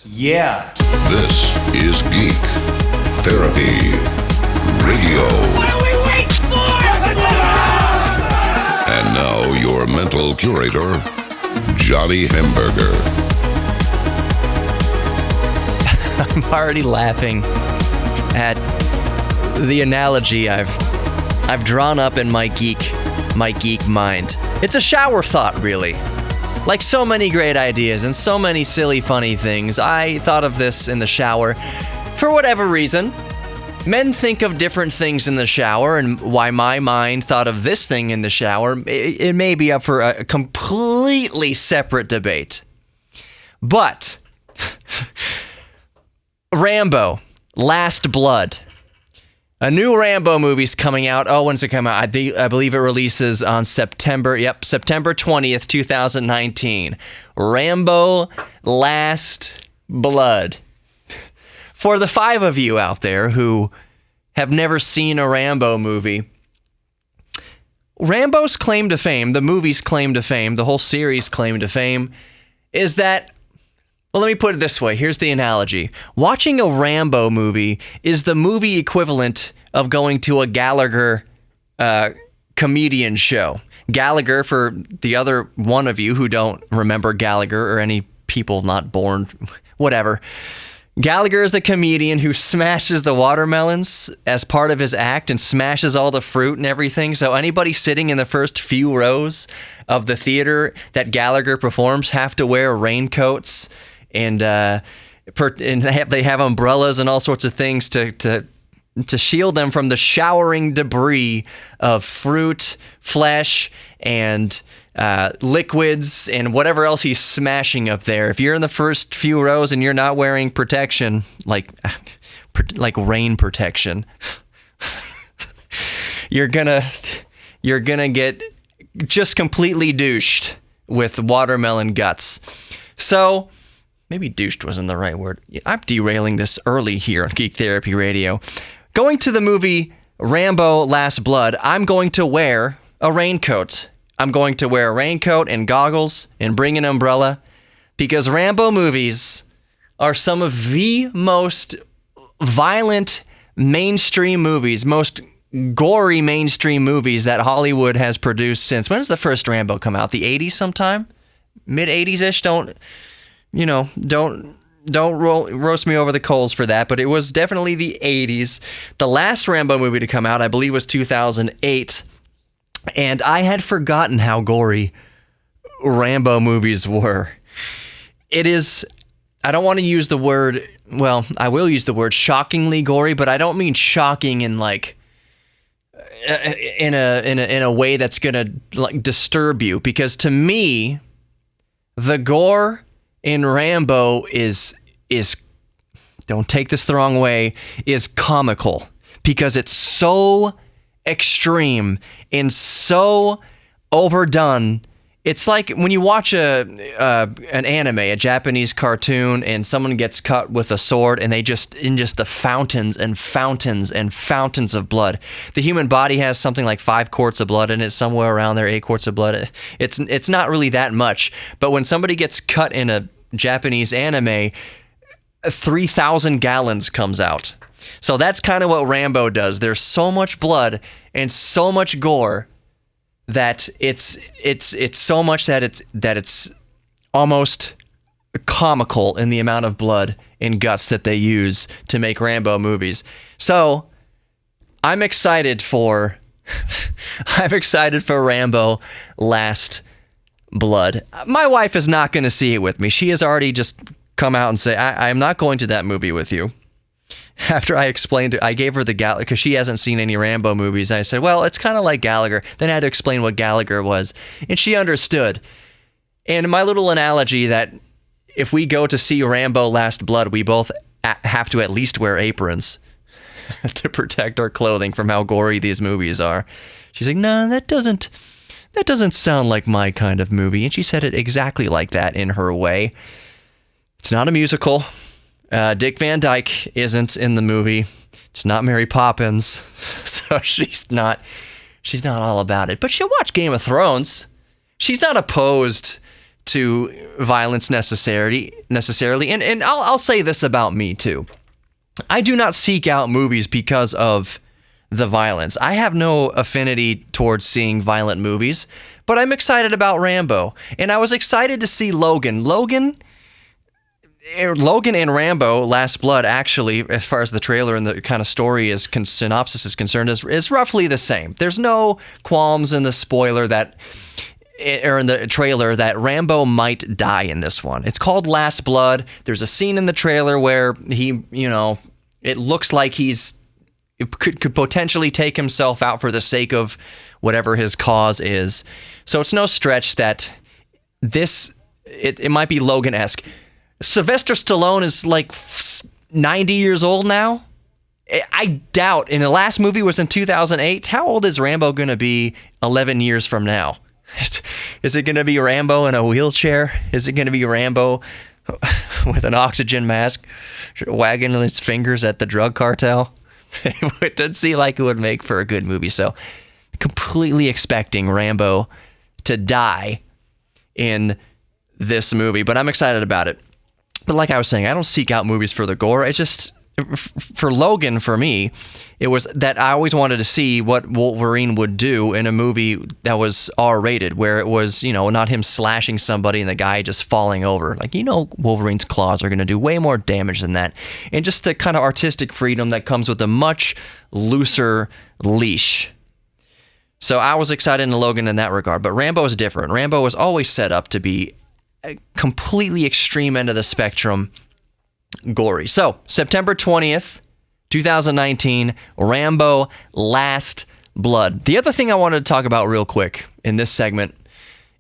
Yeah. This is Geek Therapy Radio. What are we waiting for? And now your mental curator, Johnny Hamburger. I'm already laughing at the analogy I've drawn up in my geek mind. It's a shower thought, really. Like so many great ideas and so many silly, funny things, I thought of this in the shower. For whatever reason, men think of different things in the shower, and why my mind thought of this thing in the shower, it may be up for a completely separate debate. But Rambo, Last Blood. A new Rambo movie's coming out. Oh, when's it come out? I believe it releases on September 20th, 2019. Rambo, Last Blood. For the 5 of you out there who have never seen a Rambo movie, Rambo's claim to fame, the movie's claim to fame, the whole series' claim to fame, is that, well, let me put it this way. Here's the analogy. Watching a Rambo movie is the movie equivalent of going to a Gallagher comedian show. Gallagher, for the other one of you who don't remember Gallagher, or any people not born, whatever. Gallagher is the comedian who smashes the watermelons as part of his act and smashes all the fruit and everything. So anybody sitting in the first few rows of the theater that Gallagher performs have to wear raincoats. And they have umbrellas and all sorts of things to shield them from the showering debris of fruit, flesh, and liquids, and whatever else he's smashing up there. If you're in the first few rows and you're not wearing protection, like rain protection, you're gonna get just completely douched with watermelon guts. So, maybe douched wasn't the right word. I'm derailing this early here on Geek Therapy Radio. Going to the movie Rambo Last Blood, I'm going to wear a raincoat. I'm going to wear a raincoat and goggles and bring an umbrella, because Rambo movies are some of the most violent mainstream movies, most gory mainstream movies that Hollywood has produced since. When does the first Rambo come out? The 80s sometime? Mid-80s-ish? Don't roast me over the coals for that, but it was definitely the 80s. The last Rambo movie to come out, I believe, was 2008, and I had forgotten how gory Rambo movies were. It is, I don't want to use the word, well, I will use the word shockingly gory, but I don't mean shocking in like in a way that's gonna like disturb you, because to me, the gore in Rambo is, don't take this the wrong way, is comical, because it's so extreme and so overdone. It's like when you watch an anime, a Japanese cartoon, and someone gets cut with a sword, and they just the fountains and fountains and fountains of blood. The human body has something like 5 quarts of blood in it, somewhere around there, 8 quarts of blood. It's not really that much, but when somebody gets cut in a Japanese anime, 3,000 gallons comes out. So that's kind of what Rambo does. There's so much blood and so much gore that it's so much that it's almost comical in the amount of blood and guts that they use to make Rambo movies. So I'm excited for Rambo Last Blood. My wife is not going to see it with me. She has already just come out and say, I am not going to that movie with you. After I explained it, I gave her the Gallagher, because she hasn't seen any Rambo movies. I said, well, it's kind of like Gallagher. Then I had to explain what Gallagher was, and she understood. And my little analogy that if we go to see Rambo Last Blood, we both have to at least wear aprons to protect our clothing from how gory these movies are. She's like, no, that doesn't sound like my kind of movie. And she said it exactly like that in her way. It's not a musical. Dick Van Dyke isn't in the movie. It's not Mary Poppins, so she's not all about it. But she'll watch Game of Thrones. She's not opposed to violence necessarily. And I'll say this about me too. I do not seek out movies because of the violence. I have no affinity towards seeing violent movies, but I'm excited about Rambo. And I was excited to see Logan. Logan and Rambo, Last Blood, actually, as far as the trailer and the kind of story synopsis is concerned, is roughly the same. There's no qualms in the spoiler or in the trailer that Rambo might die in this one. It's called Last Blood. There's a scene in the trailer where he, it looks like could potentially take himself out for the sake of whatever his cause is. So it's no stretch that it might be Logan-esque. Sylvester Stallone is like 90 years old now. I doubt. And the last movie was in 2008. How old is Rambo going to be 11 years from now? Is it going to be Rambo in a wheelchair? Is it going to be Rambo with an oxygen mask, wagging his fingers at the drug cartel? It did seem like it would make for a good movie. So, completely expecting Rambo to die in this movie, but I'm excited about it. But like I was saying, I don't seek out movies for the gore. It's just, for Logan, for me, it was that I always wanted to see what Wolverine would do in a movie that was R-rated, where it was, not him slashing somebody and the guy just falling over. Like, Wolverine's claws are going to do way more damage than that. And just the kind of artistic freedom that comes with a much looser leash. So I was excited in Logan in that regard. But Rambo is different. Rambo was always set up to be a completely extreme end of the spectrum gory. So, September 20th, 2019, Rambo Last Blood. The other thing I wanted to talk about real quick in this segment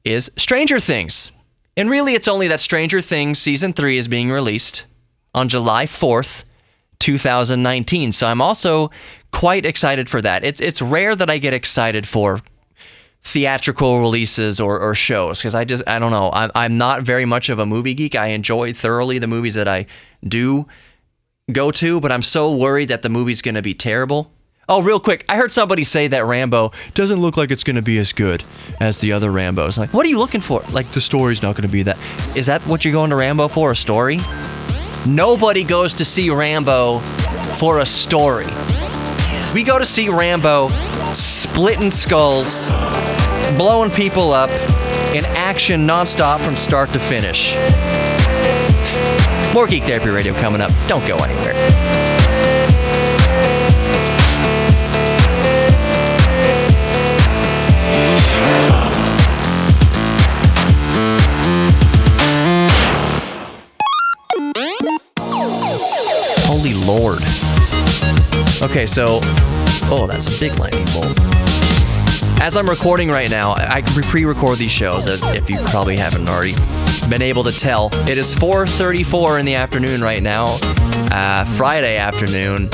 is Stranger Things. And really, it's only that Stranger Things Season 3 is being released on July 4th, 2019. So I'm also quite excited for that. It's rare that I get excited for theatrical releases or shows, because I don't know. I'm not very much of a movie geek. I enjoy thoroughly the movies that I do go to, but I'm so worried that the movie's going to be terrible. Oh, real quick, I heard somebody say that Rambo doesn't look like it's going to be as good as the other Rambos. Like, what are you looking for? Like, the story's not going to be that. Is that what you're going to Rambo for, a story? Nobody goes to see Rambo for a story. We go to see Rambo splitting skulls, blowing people up, in action nonstop from start to finish. More Geek Therapy Radio coming up. Don't go anywhere. Holy Lord. Okay, so... Oh, that's a big lightning bolt. As I'm recording right now, I pre-record these shows, as if you probably haven't already been able to tell. It is 4:34 in the afternoon right now, Friday afternoon,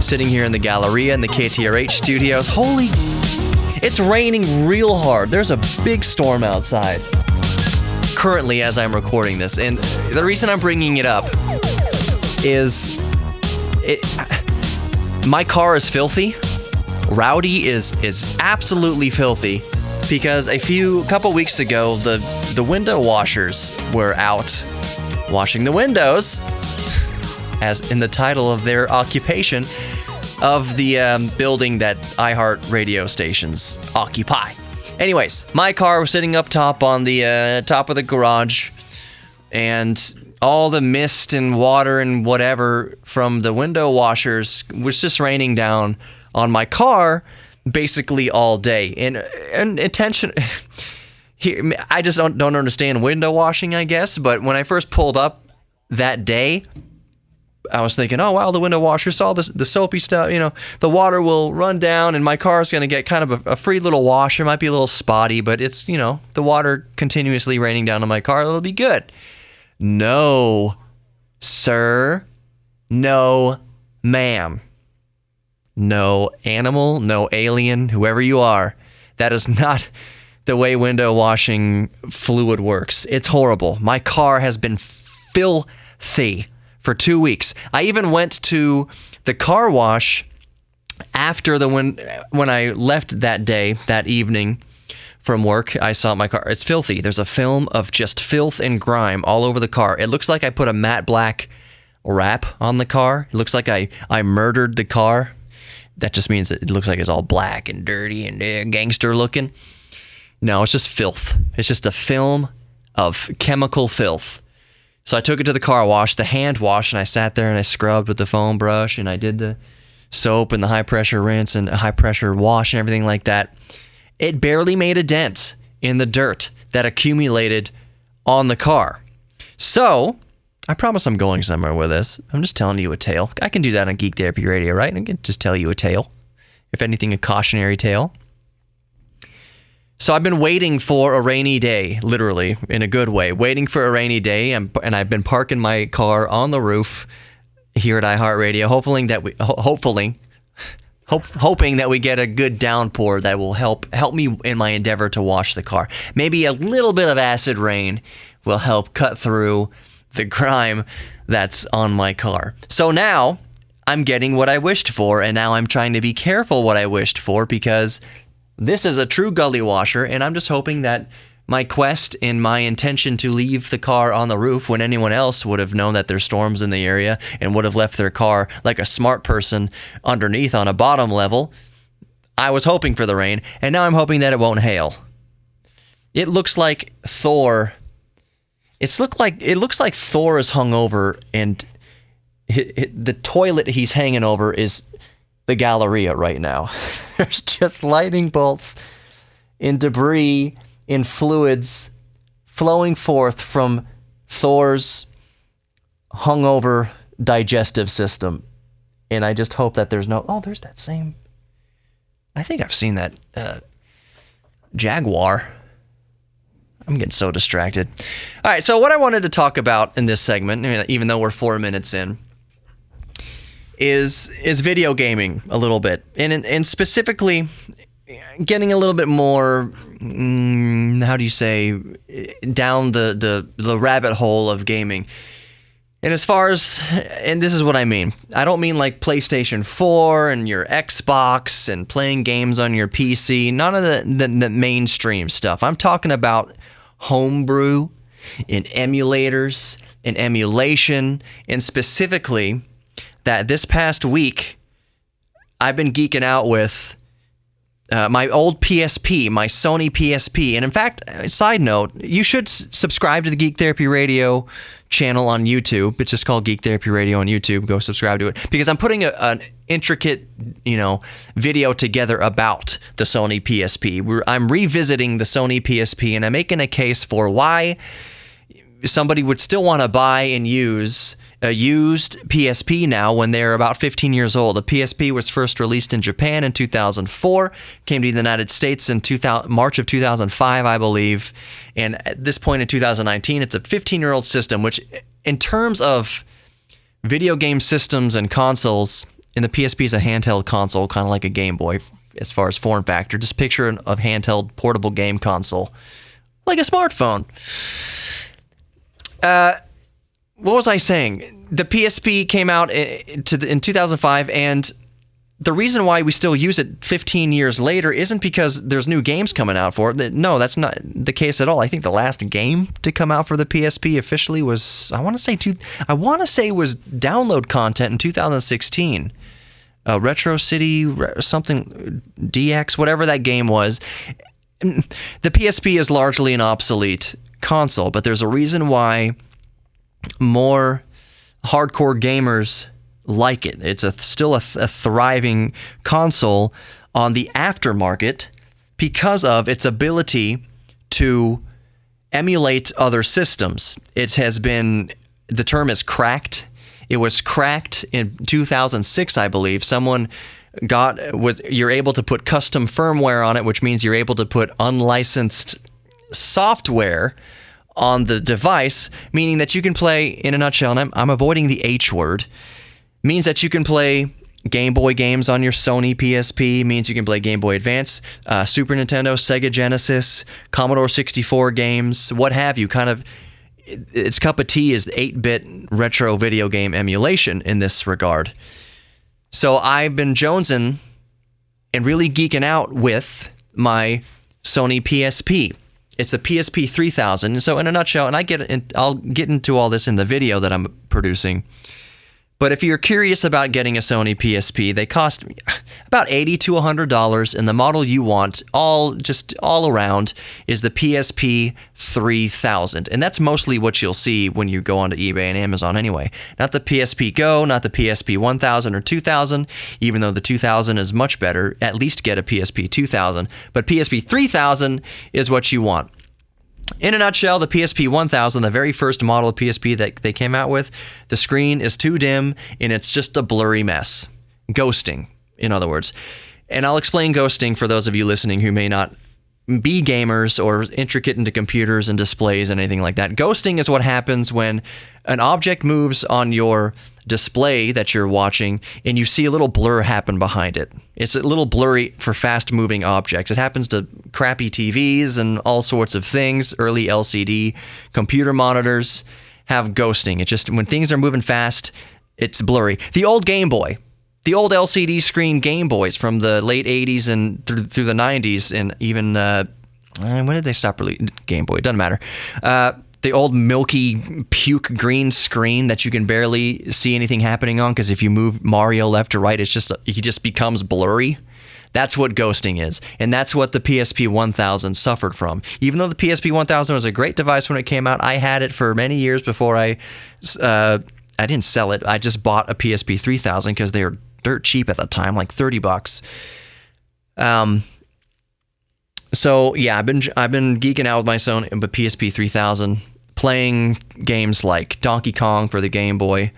sitting here in the Galleria in the KTRH studios. Holy... It's raining real hard. There's a big storm outside currently as I'm recording this. And the reason I'm bringing it up is... My car is filthy. Rowdy is absolutely filthy, because a couple weeks ago the window washers were out washing the windows, as in the title of their occupation, of the building that iHeart radio stations occupy. Anyways, my car was sitting up top on the top of the garage, and all the mist and water and whatever from the window washers was just raining down on my car basically all day. And attention, here, I just don't understand window washing, I guess. But when I first pulled up that day, I was thinking, oh, wow, the window washer saw the soapy stuff. The water will run down and my car's going to get kind of a free little wash. It might be a little spotty, but it's, the water continuously raining down on my car. It'll be good. No, sir. No, ma'am. No animal, no alien, whoever you are. That is not the way window washing fluid works. It's horrible. My car has been filthy for 2 weeks. I even went to the car wash after when I left that day, that evening, from work. I saw my car. It's filthy. There's a film of just filth and grime all over the car. It looks like I put a matte black wrap on the car. It looks like I murdered the car. That just means it looks like it's all black and dirty and gangster looking. No, it's just filth. It's just a film of chemical filth. So I took it to the car wash, the hand wash, and I sat there and I scrubbed with the foam brush, and I did the soap and the high pressure rinse and high pressure wash and everything like that. It barely made a dent in the dirt that accumulated on the car. So I promise I'm going somewhere with this. I'm just telling you a tale. I can do that on Geek Therapy Radio, right? I can just tell you a tale. If anything, a cautionary tale. So I've been waiting for a rainy day, literally, in a good way, waiting for a rainy day, and I've been parking my car on the roof here at iHeartRadio, hoping that we get a good downpour that will help me in my endeavor to wash the car. Maybe a little bit of acid rain will help cut through the grime that's on my car. So now I'm getting what I wished for, and now I'm trying to be careful what I wished for, because this is a true gully washer, and I'm just hoping that my quest and my intention to leave the car on the roof when anyone else would have known that there's storms in the area and would have left their car like a smart person underneath on a bottom level, I was hoping for the rain, and now I'm hoping that it won't hail. It looks like Thor. It looks like Thor is hungover, and the toilet he's hanging over is the Galleria right now. There's just lightning bolts and debris and fluids flowing forth from Thor's hungover digestive system. And I just hope that there's there's that same, I think I've seen that Jaguar. I'm getting so distracted. All right, so what I wanted to talk about in this segment, even though we're 4 minutes in, is video gaming a little bit, and specifically getting a little bit more, how do you say, down the rabbit hole of gaming. And as far as, and this is what I mean, I don't mean like PlayStation 4 and your Xbox and playing games on your PC, none of the mainstream stuff. I'm talking about homebrew and emulators and emulation, and specifically that this past week, I've been geeking out with my old PSP, my Sony PSP. And in fact, side note, you should subscribe to the Geek Therapy Radio channel on YouTube. It's just called Geek Therapy Radio on YouTube. Go subscribe to it, because I'm putting an intricate, video together about the Sony PSP. I'm revisiting the Sony PSP, and I'm making a case for why somebody would still want to buy and use a used PSP now when they're about 15 years old. The PSP was first released in Japan in 2004, came to the United States in March of 2005, I believe, and at this point in 2019, it's a 15-year-old system, which in terms of video game systems and consoles, and the PSP is a handheld console, kind of like a Game Boy as far as form factor. Just picture a handheld portable game console, like a smartphone. What was I saying? The PSP came out in 2005, and the reason why we still use it 15 years later isn't because there's new games coming out for it. No, that's not the case at all. I think the last game to come out for the PSP officially was, I want to say was download content in 2016. Retro City, something, DX, whatever that game was. The PSP is largely an obsolete console, but there's a reason why more hardcore gamers like it. It's still a thriving console on the aftermarket because of its ability to emulate other systems. It has been, the term is cracked. It was cracked in 2006, I believe. You're able to put custom firmware on it, which means you're able to put unlicensed software on the device, meaning that you can play, in a nutshell, and I'm avoiding the H word, means that you can play Game Boy games on your Sony PSP, means you can play Game Boy Advance, Super Nintendo, Sega Genesis, Commodore 64 games, what have you. Kind of, its cup of tea is 8-bit retro video game emulation in this regard. So I've been jonesing and really geeking out with my Sony PSP. It's a PSP 3000. So in a nutshell, and I'll get into all this in the video that I'm producing. But if you're curious about getting a Sony PSP, they cost about $80 to $100, and the model you want, all around, is the PSP 3000. And that's mostly what you'll see when you go onto eBay and Amazon anyway. Not the PSP Go, not the PSP 1000 or 2000, even though the 2000 is much better. At least get a PSP 2000. But PSP 3000 is what you want. In a nutshell, the PSP 1000, the very first model of PSP that they came out with, the screen is too dim and it's just a blurry mess. Ghosting, in other words. And I'll explain ghosting for those of you listening who may not be gamers or intricate into computers and displays and anything like that. Ghosting is what happens when an object moves on your display that you're watching and you see a little blur happen behind it. It's a little blurry for fast-moving objects. It happens to crappy TVs and all sorts of things. Early LCD computer monitors have ghosting. It's just when things are moving fast, it's blurry. The old Game Boy. The old LCD screen Game Boys from the late 80s and through the 90s, and even, when did they stop releasing Game Boy? It doesn't matter. The old milky puke green screen that you can barely see anything happening on because if you move Mario left to right, he just becomes blurry. That's what ghosting is, and that's what the PSP 1000 suffered from. Even though the PSP 1000 was a great device when it came out, I had it for many years before I didn't sell it. I just bought a PSP 3000 because they were dirt cheap at the time, like $30. So yeah, I've been geeking out with my PSP 3000, playing games like Donkey Kong for the Game Boy,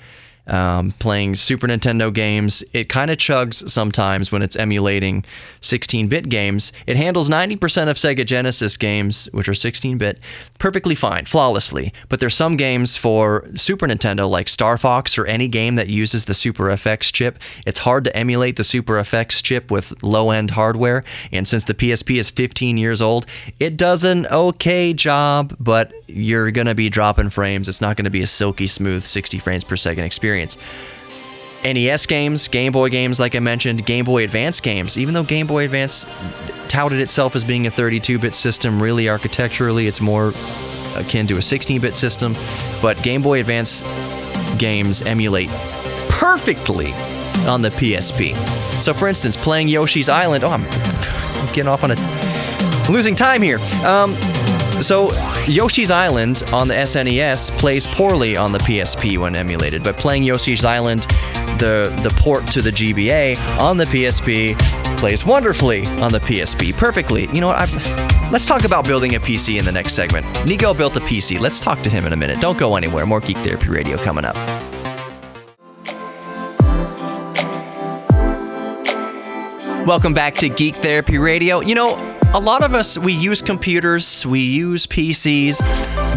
playing Super Nintendo games. It kind of chugs sometimes when it's emulating 16-bit games. It handles 90% of Sega Genesis games, which are 16-bit, perfectly fine, flawlessly. But there's some games for Super Nintendo, like Star Fox or any game that uses the Super FX chip. It's hard to emulate the Super FX chip with low-end hardware. And since the PSP is 15 years old, it does an okay job, but you're going to be dropping frames. It's not going to be a silky smooth 60 frames per second experience. NES games, Game Boy games, like I mentioned, Game Boy Advance games. Even though Game Boy Advance touted itself as being a 32-bit system, really architecturally it's more akin to a 16-bit system. But Game Boy Advance games emulate perfectly on the PSP. So, for instance, playing Yoshi's Island. I'm getting off on I'm losing time here. So, Yoshi's Island on the SNES plays poorly on the PSP when emulated, but playing Yoshi's Island, the port to the GBA on the PSP, plays wonderfully on the PSP. Perfectly. You know what? Let's talk about building a PC in the next segment. Niko built a PC. Let's talk to him in a minute. Don't go anywhere. More Geek Therapy Radio coming up. Welcome back to Geek Therapy Radio. You know, a lot of us, we use computers, we use PCs,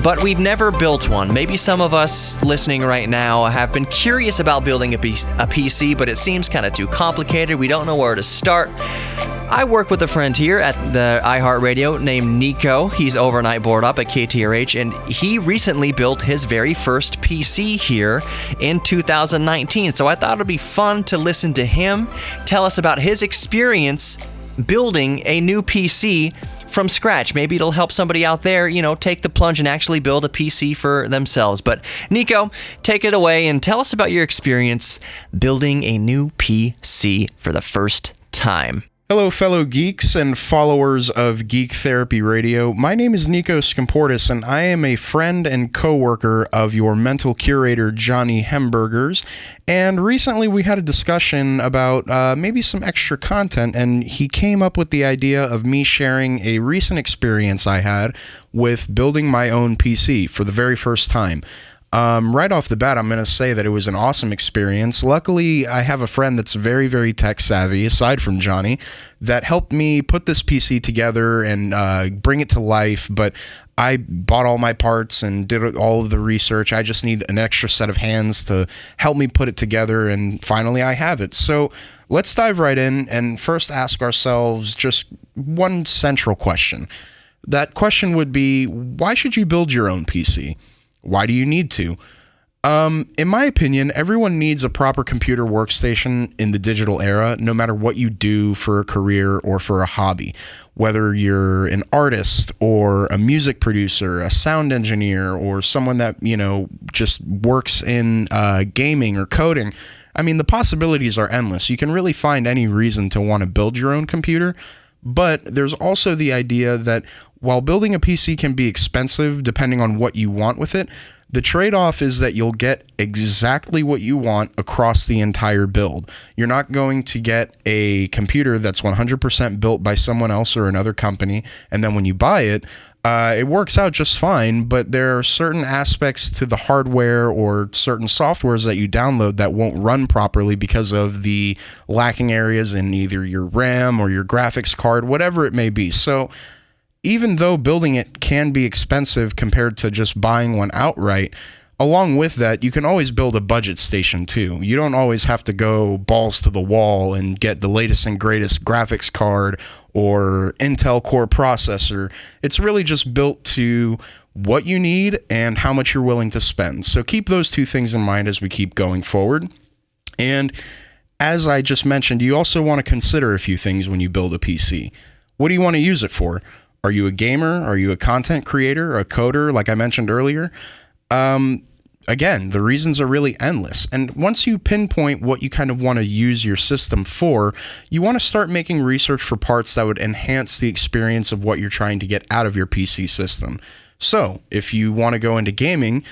but we've never built one. Maybe some of us listening right now have been curious about building a PC, but it seems kind of too complicated. We don't know where to start. I work with a friend here at the iHeartRadio named Niko. He's overnight board up at KTRH, and he recently built his very first PC here in 2019. So I thought it'd be fun to listen to him tell us about his experience building a new PC from scratch. Maybe it'll help somebody out there, you know, take the plunge and actually build a PC for themselves. But Niko, take it away and tell us about your experience building a new PC for the first time. Hello, fellow geeks and followers of Geek Therapy Radio. My name is Niko Scamportis, and I am a friend and co-worker of your mental curator, Johnny Hemberger's. And recently we had a discussion about maybe some extra content, and he came up with the idea of me sharing a recent experience I had with building my own PC for the very first time. Right off the bat, I'm going to say that it was an awesome experience. Luckily, I have a friend that's very, very tech savvy, aside from Johnny, that helped me put this PC together and bring it to life. But I bought all my parts and did all of the research. I just need an extra set of hands to help me put it together, and finally I have it. So let's dive right in and first ask ourselves just one central question. That question would be, why should you build your own PC? Why do you need to? In my opinion, everyone needs a proper computer workstation in the digital era, no matter what you do for a career or for a hobby. whether you're an artist or a music producer, a sound engineer, or someone that, just works in gaming or coding. I mean, the possibilities are endless. You can really find any reason to want to build your own computer. But there's also the idea that while building a PC can be expensive depending on what you want with it, the trade-off is that you'll get exactly what you want across the entire build. You're not going to get a computer that's 100% built by someone else or another company, and then when you buy it, it works out just fine, but there are certain aspects to the hardware or certain softwares that you download that won't run properly because of the lacking areas in either your RAM or your graphics card, whatever it may be. So even though building it can be expensive compared to just buying one outright, along with that, you can always build a budget station too. You don't always have to go balls to the wall and get the latest and greatest graphics card or Intel Core processor. It's really just built to what you need and how much you're willing to spend. So keep those two things in mind as we keep going forward. And as I just mentioned, you also want to consider a few things when you build a PC. What do you want to use it for? Are you a gamer? Are you a content creator? A coder, like I mentioned earlier? Again, the reasons are really endless. And once you pinpoint what you kind of want to use your system for, you want to start making research for parts that would enhance the experience of what you're trying to get out of your PC system. So if you want to go into gaming,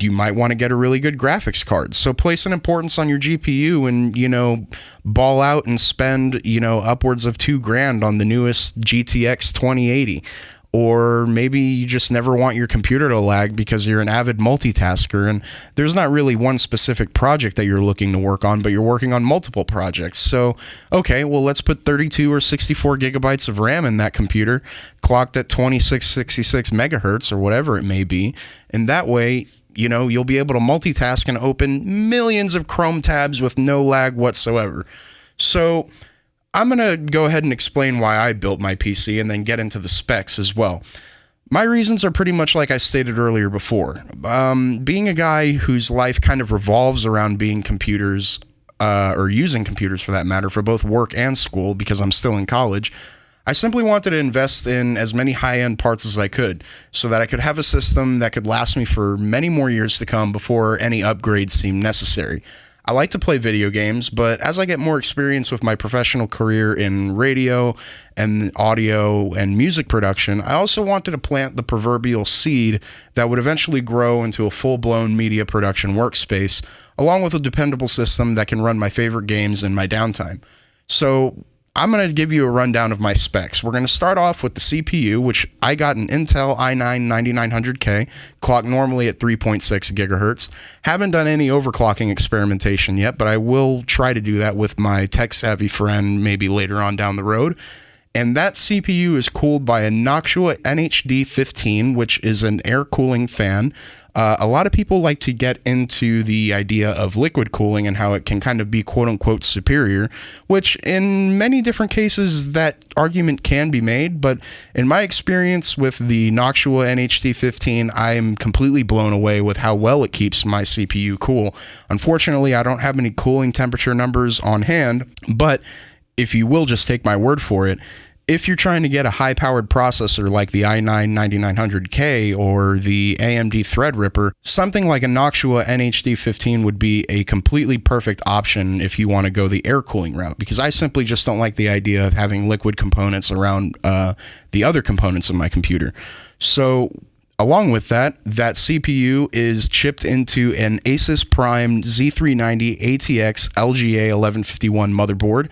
you might want to get a really good graphics card. So place an importance on your GPU and, ball out and spend, upwards of $2,000 on the newest GTX 2080. Or maybe you just never want your computer to lag because you're an avid multitasker and there's not really one specific project that you're looking to work on, but you're working on multiple projects. So, okay, well, let's put 32 or 64 gigabytes of RAM in that computer, clocked at 2666 megahertz or whatever it may be. And that way, you'll be able to multitask and open millions of Chrome tabs with no lag whatsoever. So I'm going to go ahead and explain why I built my PC and then get into the specs as well. My reasons are pretty much like I stated earlier before. Being a guy whose life kind of revolves around being computers, or using computers for that matter, for both work and school because I'm still in college, I simply wanted to invest in as many high-end parts as I could so that I could have a system that could last me for many more years to come before any upgrades seemed necessary. I like to play video games, but as I get more experience with my professional career in radio and audio and music production, I also wanted to plant the proverbial seed that would eventually grow into a full-blown media production workspace, along with a dependable system that can run my favorite games in my downtime. So I'm going to give you a rundown of my specs. We're going to start off with the CPU, which I got an Intel i9-9900K, clocked normally at 3.6 gigahertz. Haven't done any overclocking experimentation yet, but I will try to do that with my tech-savvy friend maybe later on down the road. And that CPU is cooled by a Noctua NHD15, which is an air cooling fan. A lot of people like to get into the idea of liquid cooling and how it can kind of be quote-unquote superior, which in many different cases that argument can be made, but in my experience with the Noctua NHD15, I'm completely blown away with how well it keeps my CPU cool. Unfortunately, I don't have any cooling temperature numbers on hand, but if you will just take my word for it, if you're trying to get a high-powered processor like the i9-9900K or the AMD Threadripper, something like a Noctua NHD15 would be a completely perfect option if you want to go the air cooling route, because I simply just don't like the idea of having liquid components around the other components of my computer. So along with that, that CPU is chipped into an Asus Prime Z390 ATX LGA 1151 motherboard,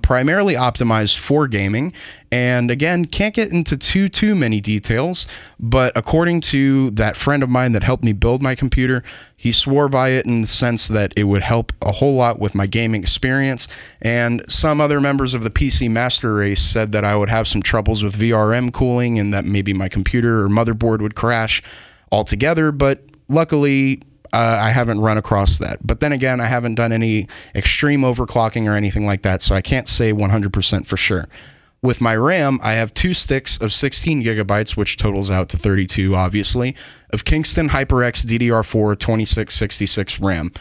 primarily optimized for gaming, and again, can't get into too many details, but according to that friend of mine that helped me build my computer, he swore by it in the sense that it would help a whole lot with my gaming experience, and some other members of the PC master race said that I would have some troubles with VRM cooling and that maybe my computer or motherboard would crash altogether, but luckily I haven't run across that. But then again, I haven't done any extreme overclocking or anything like that, so I can't say 100% for sure. With my RAM, I have 2 sticks of 16 gigabytes, which totals out to 32, obviously, of Kingston HyperX DDR4 2666 RAM.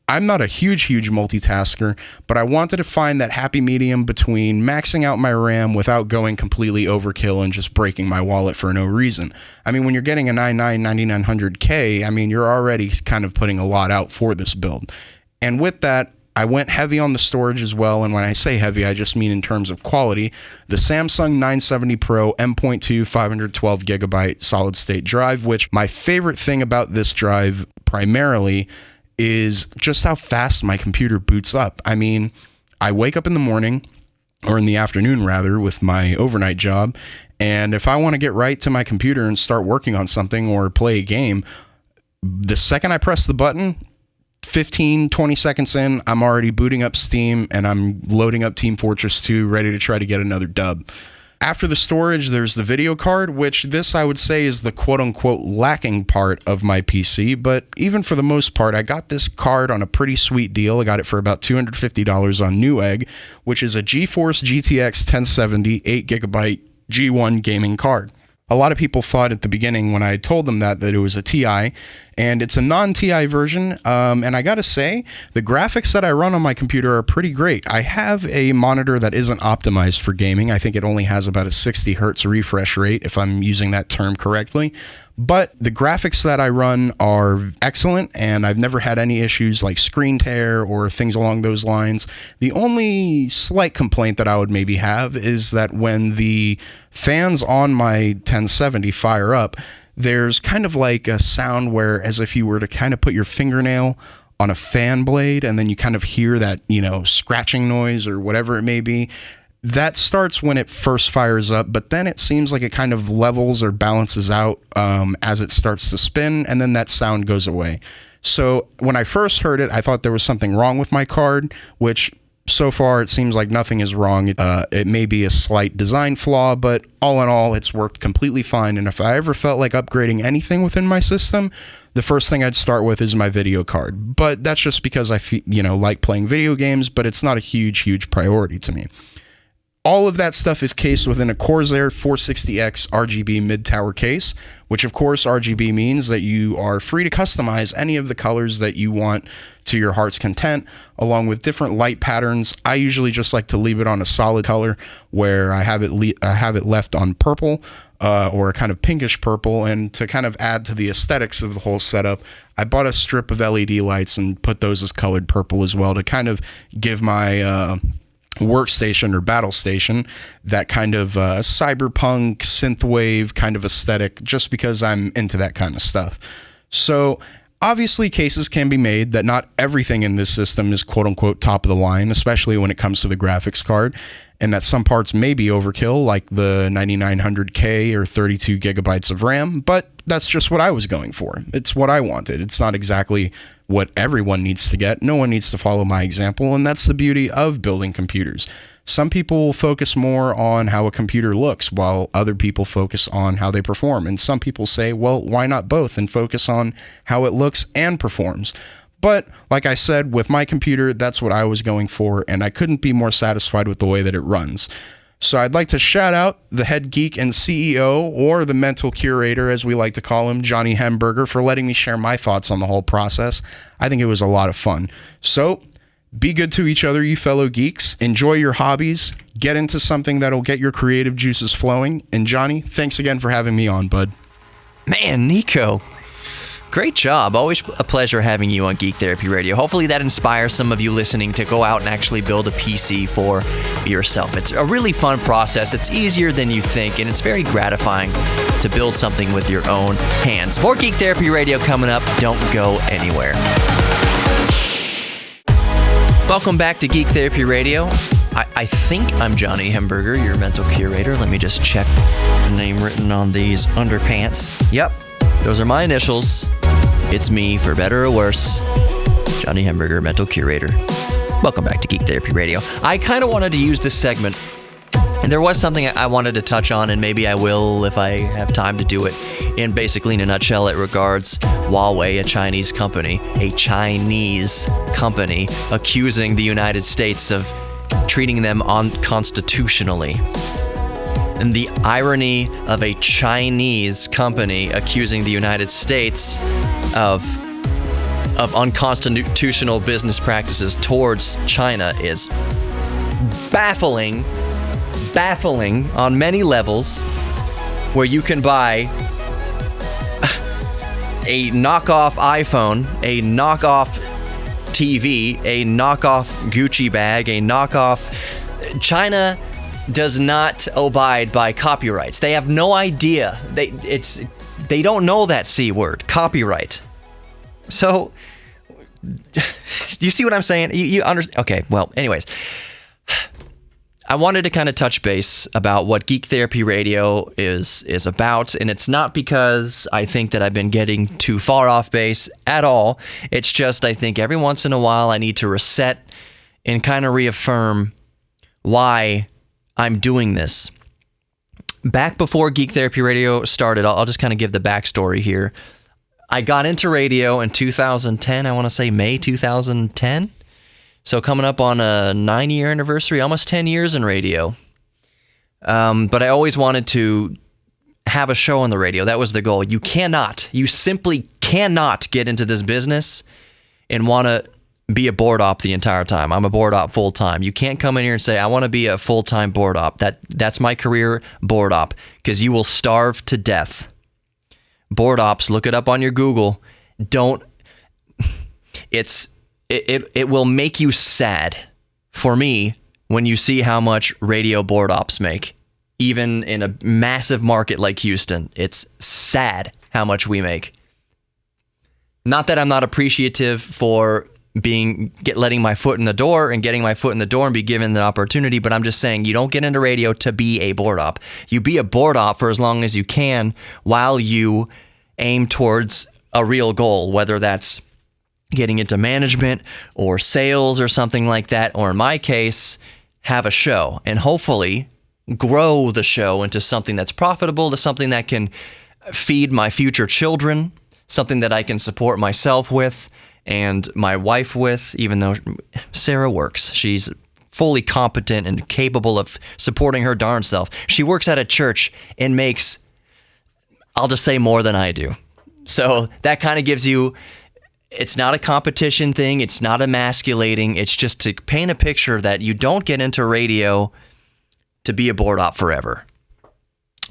I'm not a huge multitasker, but I wanted to find that happy medium between maxing out my RAM without going completely overkill and just breaking my wallet for no reason. I mean, when you're getting a 9900K, I mean, you're already kind of putting a lot out for this build. And with that, I went heavy on the storage as well, and when I say heavy, I just mean in terms of quality. The Samsung 970 Pro M.2 512 gigabyte solid state drive, which my favorite thing about this drive primarily is just how fast my computer boots up. I mean, I wake up in the morning, or in the afternoon rather, with my overnight job, and if I want to get right to my computer and start working on something or play a game, the second I press the button, 15, 20 seconds in, I'm already booting up Steam and I'm loading up Team Fortress 2, ready to try to get another dub. After the storage, there's the video card, which this I would say is the quote-unquote lacking part of my PC, but even for the most part, I got this card on a pretty sweet deal. I got it for about $250 on Newegg, which is a GeForce GTX 1070 8GB G1 gaming card. A lot of people thought at the beginning when I told them that it was a TI, and it's a non-TI version, and I gotta say, the graphics that I run on my computer are pretty great. I have a monitor that isn't optimized for gaming. I think it only has about a 60 hertz refresh rate, if I'm using that term correctly. But the graphics that I run are excellent, and I've never had any issues like screen tear or things along those lines. The only slight complaint that I would maybe have is that when the fans on my 1070 fire up, there's kind of like a sound where as if you were to kind of put your fingernail on a fan blade and then you kind of hear that, scratching noise or whatever it may be. That starts when it first fires up, but then it seems like it kind of levels or balances out as it starts to spin, and then that sound goes away. So when I first heard it, I thought there was something wrong with my card, which so far it seems like nothing is wrong. It may be a slight design flaw, but all in all, it's worked completely fine. And if I ever felt like upgrading anything within my system, the first thing I'd start with is my video card. But that's just because I like playing video games, but it's not a huge priority to me. All of that stuff is cased within a Corsair 460X RGB mid-tower case, which of course RGB means that you are free to customize any of the colors that you want to your heart's content, along with different light patterns. I usually just like to leave it on a solid color where I have it left on purple or a kind of pinkish purple, and to kind of add to the aesthetics of the whole setup, I bought a strip of LED lights and put those as colored purple as well to kind of give my workstation or battle station that kind of cyberpunk synthwave kind of aesthetic, just because I'm into that kind of stuff. So obviously cases can be made that not everything in this system is quote unquote top of the line, especially when it comes to the graphics card, and that some parts may be overkill, like the 9900K or 32 gigabytes of RAM, but that's just what I was going for. It's what I wanted. It's not exactly what everyone needs to get. No one needs to follow my example, and that's the beauty of building computers. Some people focus more on how a computer looks, while other people focus on how they perform. And some people say, well, why not both and focus on how it looks and performs? But like I said, with my computer, that's what I was going for, and I couldn't be more satisfied with the way that it runs. So I'd like to shout out the head geek and CEO, or the mental curator as we like to call him, Johnny Hemberger, for letting me share my thoughts on the whole process. I think it was a lot of fun. So be good to each other, you fellow geeks. Enjoy your hobbies. Get into something that'll get your creative juices flowing. And Johnny, thanks again for having me on, bud. Man, Niko, great job. Always a pleasure having you on Geek Therapy Radio. Hopefully that inspires some of you listening to go out and actually build a PC for yourself. It's a really fun process. It's easier than you think, and it's very gratifying to build something with your own hands. More Geek Therapy Radio coming up. Don't go anywhere. Welcome back to Geek Therapy Radio. I think I'm Johnny Hemberger, your mental curator. Let me just check the name written on these underpants. Yep, those are my initials. It's me, for better or worse, Johnny Hemberger, mental curator. Welcome back to Geek Therapy Radio. I kind of wanted to use this segment, and there was something I wanted to touch on, and maybe I will if I have time to do it. And basically, in a nutshell, it regards Huawei, a Chinese company accusing the United States of treating them unconstitutionally. And the irony of a Chinese company accusing the United States of of unconstitutional business practices towards China is baffling on many levels, where you can buy a knockoff iPhone, a knockoff TV, a knockoff Gucci bag, a knockoff... China does not abide by copyrights. They have no idea. They don't know that C word, copyright. So, you see what I'm saying? You understand? Okay, well, anyways. I wanted to kind of touch base about what Geek Therapy Radio is about, and it's not because I think that I've been getting too far off base at all. It's just I think every once in a while I need to reset and kind of reaffirm why I'm doing this. Back before Geek Therapy Radio started, I'll just kind of give the backstory here. I got into radio in 2010, I want to say May 2010. So coming up on a 9-year anniversary, almost 10 years in radio. But I always wanted to have a show on the radio. That was the goal. You simply cannot get into this business and want to be a board op the entire time. I'm a board op full time. You can't come in here and say, I want to be a full-time board op. That's my career, board op, because you will starve to death. Board ops, look it up on your Google. It will make you sad, for me, when you see how much radio board ops make. Even in a massive market like Houston, it's sad how much we make. Not that I'm not appreciative for letting my foot in the door and getting my foot in the door and be given the opportunity, but I'm just saying you don't get into radio to be a board op. You be a board op for as long as you can while you aim towards a real goal, whether that's getting into management or sales or something like that, or in my case, have a show and hopefully grow the show into something that's profitable, to something that can feed my future children, something that I can support myself with and my wife with, even though Sarah works. She's fully competent and capable of supporting her darn self. She works at a church and makes, I'll just say, more than I do. So that kind of gives you... It's not a competition thing. It's not emasculating. It's just to paint a picture that you don't get into radio to be a board op forever.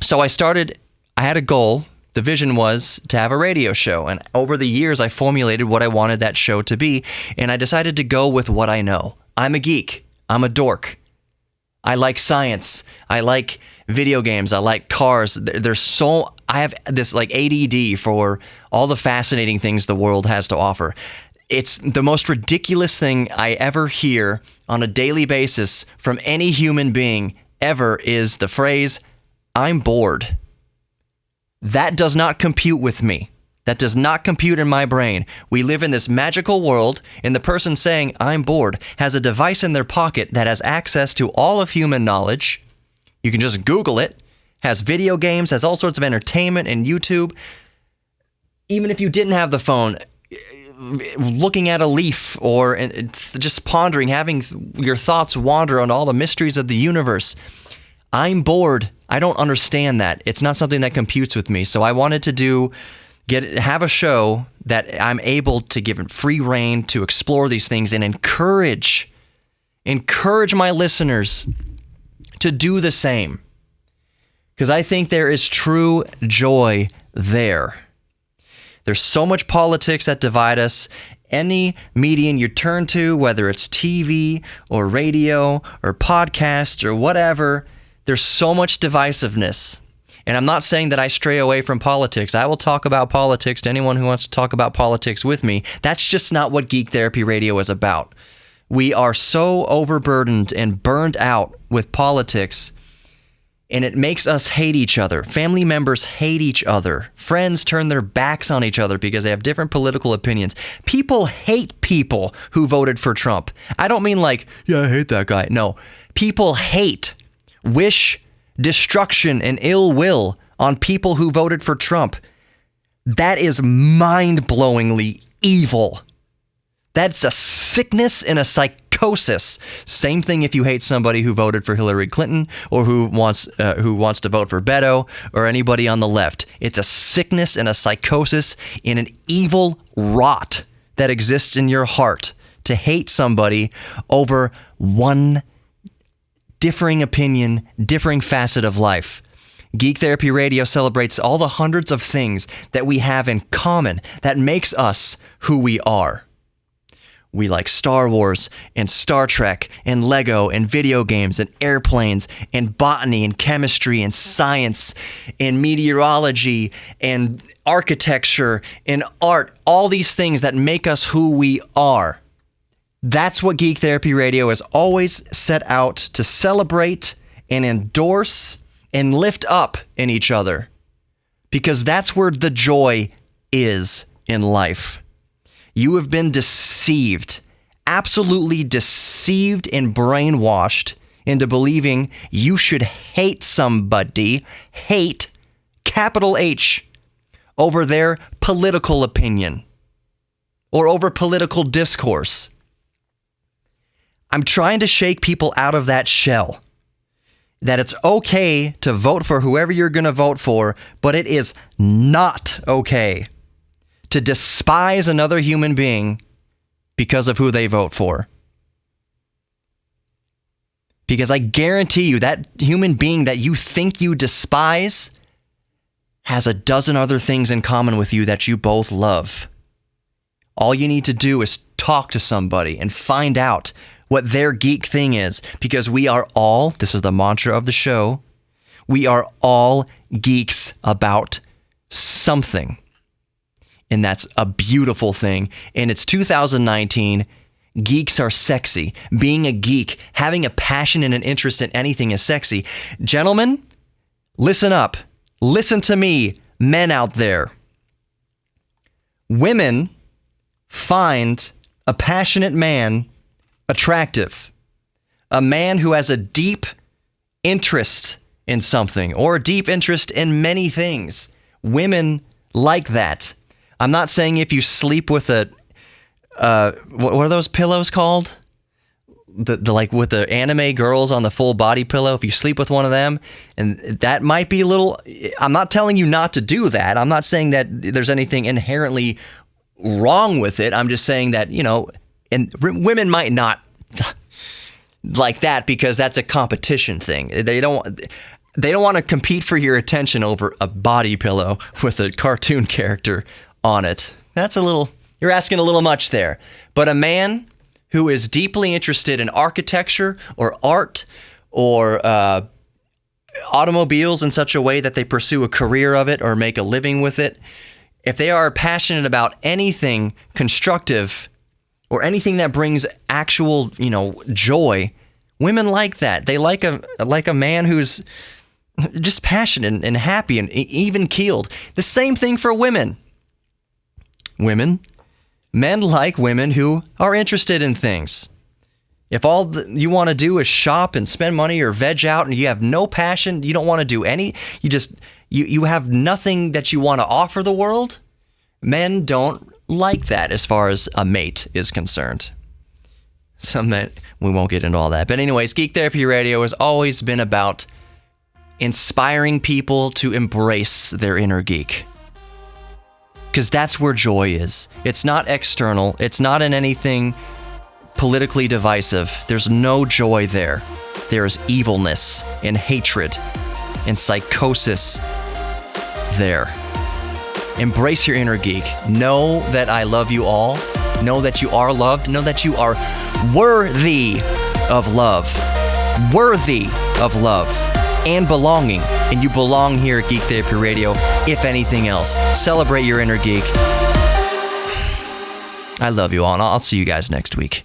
So I had a goal. The vision was to have a radio show. And over the years, I formulated what I wanted that show to be. And I decided to go with what I know. I'm a geek. I'm a dork. I like science. I like video games. I like cars. I have this like ADD for all the fascinating things the world has to offer. It's the most ridiculous thing I ever hear on a daily basis from any human being ever is the phrase, I'm bored. That does not compute with me. That does not compute in my brain. We live in this magical world, and the person saying, I'm bored, has a device in their pocket that has access to all of human knowledge. You can just Google it. Has video games, has all sorts of entertainment and YouTube. Even if you didn't have the phone, looking at a leaf or just pondering, having your thoughts wander on all the mysteries of the universe. I'm bored. I don't understand that. It's not something that computes with me. So I wanted to have a show that I'm able to give it free reign to explore these things and encourage my listeners to do the same. Because I think there is true joy there. There's so much politics that divide us. Any medium you turn to, whether it's TV or radio or podcast or whatever, there's so much divisiveness. And I'm not saying that I stray away from politics. I will talk about politics to anyone who wants to talk about politics with me. That's just not what Geek Therapy Radio is about. We are so overburdened and burned out with politics, and it makes us hate each other. Family members hate each other. Friends turn their backs on each other because they have different political opinions. People hate people who voted for Trump. I don't mean like, yeah, I hate that guy. No. People wish destruction and ill will on people who voted for Trump. That is mind-blowingly evil. That's a sickness and a psychosis. Same thing if you hate somebody who voted for Hillary Clinton or who wants to vote for Beto or anybody on the left. It's a sickness and a psychosis and an evil rot that exists in your heart to hate somebody over one differing opinion, differing facet of life. Geek Therapy Radio celebrates all the hundreds of things that we have in common that makes us who we are. We like Star Wars and Star Trek and Lego and video games and airplanes and botany and chemistry and science and meteorology and architecture and art, all these things that make us who we are. That's what Geek Therapy Radio has always set out to celebrate and endorse and lift up in each other, because that's where the joy is in life. You have been deceived, absolutely deceived and brainwashed into believing you should hate somebody, hate, capital H, over their political opinion or over political discourse. I'm trying to shake people out of that shell, that it's okay to vote for whoever you're going to vote for, but it is not okay to despise another human being because of who they vote for. Because I guarantee you that human being that you think you despise has a dozen other things in common with you that you both love. All you need to do is talk to somebody and find out what their geek thing is, because we are all, this is the mantra of the show, we are all geeks about something. And that's a beautiful thing. And it's 2019. Geeks are sexy. Being a geek, having a passion and an interest in anything is sexy. Gentlemen, listen up. Listen to me, men out there. Women find a passionate man attractive. A man who has a deep interest in something, or a deep interest in many things. Women like that. I'm not saying if you sleep with a, what are those pillows called? The like with the anime girls on the full body pillow. If you sleep with one of them, and that might be a little, I'm not telling you not to do that. I'm not saying that there's anything inherently wrong with it. I'm just saying that, you know, and women might not like that because that's a competition thing. They don't want to compete for your attention over a body pillow with a cartoon character on it. That's a little, you're asking a little much there. But a man who is deeply interested in architecture or art or automobiles in such a way that they pursue a career of it or make a living with it, if they are passionate about anything constructive or anything that brings actual, you know, joy, women like that. They like a man who's just passionate and happy and even keeled. The same thing for women. Men like women who are interested in things. If all you want to do is shop and spend money or veg out and you have no passion, you don't want to do any, you have nothing that you want to offer the world, men don't like that as far as a mate is concerned. Some men, we won't get into all that. But anyways, Geek Therapy Radio has always been about inspiring people to embrace their inner geek. Because that's where joy is. It's not external. It's not in anything politically divisive. There's no joy there. There's evilness and hatred and psychosis there. Embrace your inner geek. Know that I love you all. Know that you are loved. Know that you are worthy of love. Worthy of love and belonging. And you belong here at Geek Therapy Radio, if anything else. Celebrate your inner geek. I love you all, and I'll see you guys next week.